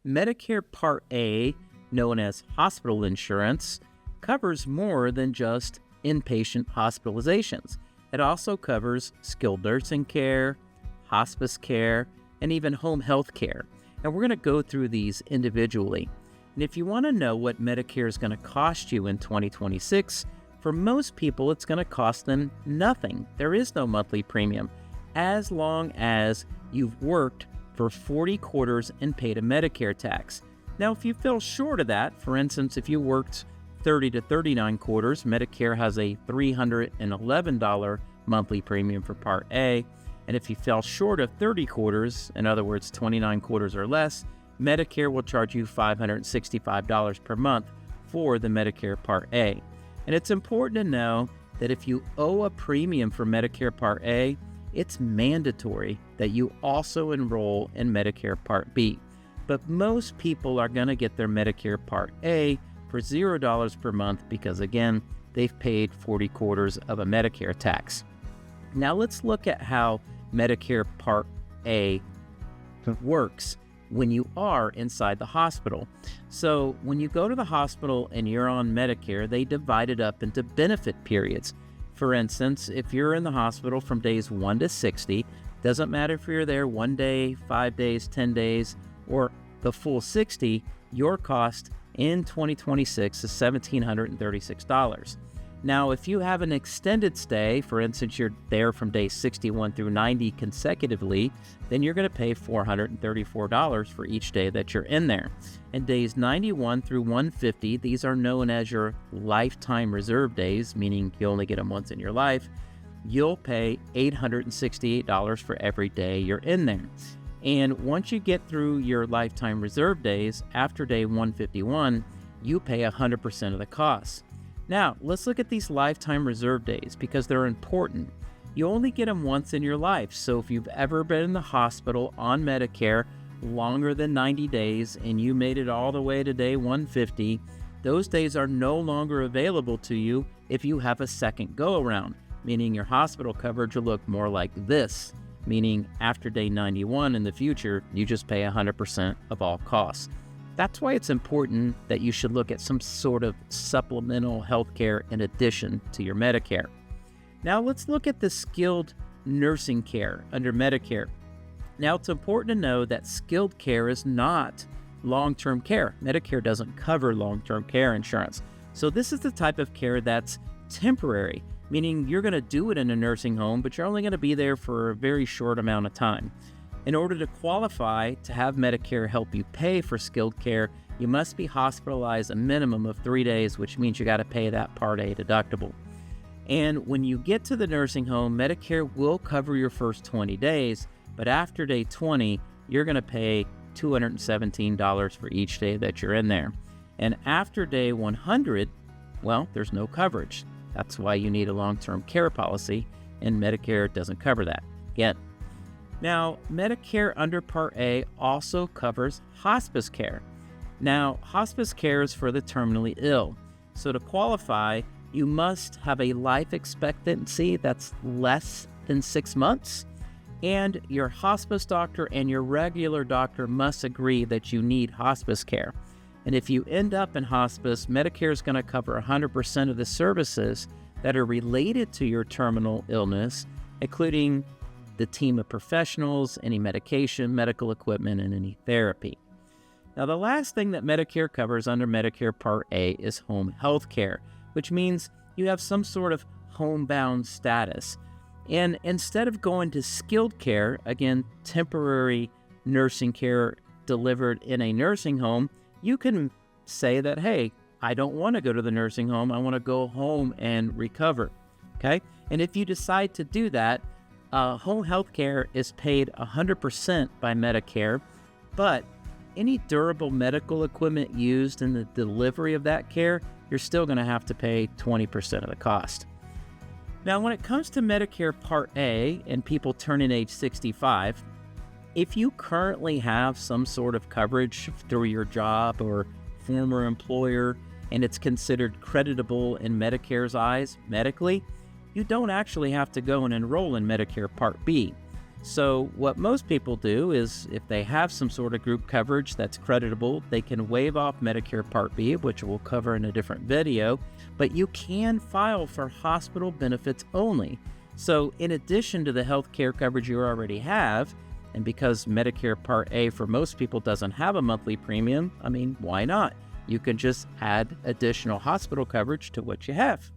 Medicare Part A, known as hospital insurance, covers more than just inpatient hospitalizations. It also covers skilled nursing care, hospice care, and even home health care. And we're going to go through these individually. And if you want to know what Medicare is going to cost you in 2026, for most people, it's going to cost them nothing. There is no monthly premium, as long as you've worked for 40 quarters and paid a Medicare tax. Now, if you fell short of that, for instance, if you worked 30 to 39 quarters, Medicare has a $311 monthly premium for Part A. And if you fell short of 30 quarters, in other words, 29 quarters or less, Medicare will charge you $565 per month for the Medicare Part A. And it's important to know that if you owe a premium for Medicare Part A, it's mandatory that you also enroll in Medicare Part B. But most people are going to get their Medicare Part A for $0 per month because, again, they've paid 40 quarters of a Medicare tax. Now let's look at how Medicare Part A works when you are inside the hospital. So when you go to the hospital and you're on Medicare, they divide it up into benefit periods. For instance, if you're in the hospital from days 1 to 60, doesn't matter if you're there 1 day, 5 days, 10 days, or the full 60, your cost in 2026 is $1,736. Now, if you have an extended stay, for instance, you're there from day 61 through 90 consecutively, then you're going to pay $434 for each day that you're in there. And days 91 through 150, these are known as your lifetime reserve days, meaning you only get them once in your life. You'll pay $868 for every day you're in there. And once you get through your lifetime reserve days, after day 151, you pay 100% of the costs. Now, let's look at these lifetime reserve days because they're important. You only get them once in your life, so if you've ever been in the hospital on Medicare longer than 90 days and you made it all the way to day 150, those days are no longer available to you if you have a second go-around, meaning your hospital coverage will look more like this, meaning after day 91 in the future, you just pay 100% of all costs. That's why it's important that you should look at some sort of supplemental health care in addition to your Medicare. Now let's look at the skilled nursing care under Medicare. Now it's important to know that skilled care is not long-term care. Medicare doesn't cover long-term care insurance. So this is the type of care that's temporary, meaning you're going to do it in a nursing home, but you're only going to be there for a very short amount of time. In order to qualify to have Medicare help you pay for skilled care, you must be hospitalized a minimum of 3 days, which means you got to pay that Part A deductible. And when you get to the nursing home, Medicare will cover your first 20 days, but after day 20, you're going to pay $217 for each day that you're in there. And after day 100, well, there's no coverage. That's why you need a long-term care policy, and Medicare doesn't cover that. Again, now, Medicare under Part A also covers hospice care. Now, hospice care is for the terminally ill. So to qualify, you must have a life expectancy that's less than 6 months, and your hospice doctor and your regular doctor must agree that you need hospice care. And if you end up in hospice, Medicare is going to cover 100% of the services that are related to your terminal illness, including the team of professionals, any medication, medical equipment, and any therapy. Now, the last thing that Medicare covers under Medicare Part A is home health care, which means you have some sort of homebound status. And instead of going to skilled care, again, temporary nursing care delivered in a nursing home, you can say that, hey, I don't want to go to the nursing home. I want to go home and recover. Okay? And if you decide to do that, home health care is paid 100% by Medicare, but any durable medical equipment used in the delivery of that care, you're still going to have to pay 20% of the cost. Now, when it comes to Medicare Part A and people turning age 65, if you currently have some sort of coverage through your job or former employer and it's considered creditable in Medicare's eyes medically, you don't actually have to go and enroll in Medicare Part B. So, what most people do is if they have some sort of group coverage that's creditable, they can waive off Medicare Part B, which we'll cover in a different video, but you can file for hospital benefits only. So, in addition to the health care coverage you already have, and because Medicare Part A for most people doesn't have a monthly premium, why not? You can just add additional hospital coverage to what you have.